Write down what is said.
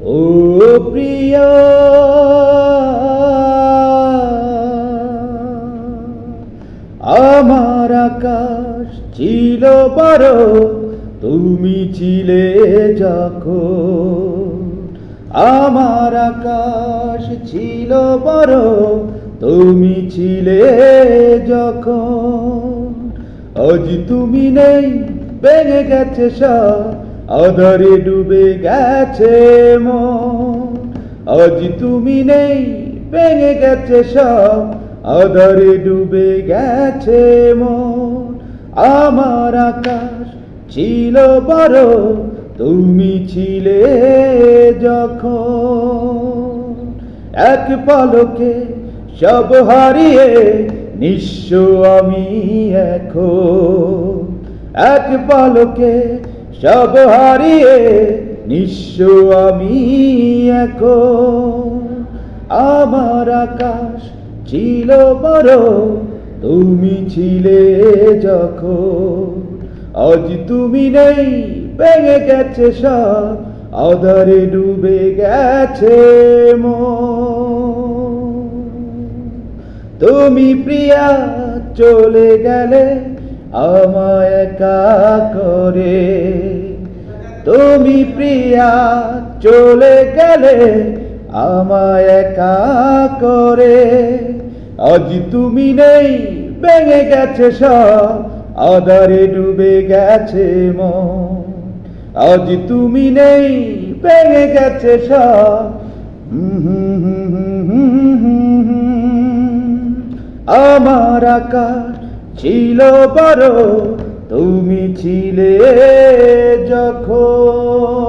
ও প্রিয়া, আমার আকাশ ছিল বড়, তুমি ছিলে যখন। আমার আকাশ ছিল বড়, তুমি ছিলে যখন। আজ তুমি নেই, ভেঙে গেছে সব, আঁধারে ডুবে গেছে মন। আজ তুমি নেই, ভেঙে গেছে সব, আঁধারে ডুবে গেছে মন। আমার আকাশ ছিল বড়, তুমি ছিলে যখন। এক পলকে সব হারিয়ে নিঃস্ব আমি এখন। এক পলকে সব হারিয়ে নিঃস্ব আমি এখন। আমার আকাশ ছিল বড়, তুমি ছিলে যখন। আজ তুমি নেই, ভেঙে গেছে সব, আঁধারে ডুবে গেছে মন। তুমি প্রিয়া চলে গেলে আমায় একা করে। তুমি প্রিয়া চলে গেলে আমায় একা করে। আজ তুমি নেই, ভেঙে গেছে সব, আঁধারে ডুবে গেছে মন। আজ তুমি নেই, ভেঙে গেছে সব। আমার আকাশ ছিল বড়, তুমি ছিলে যখন।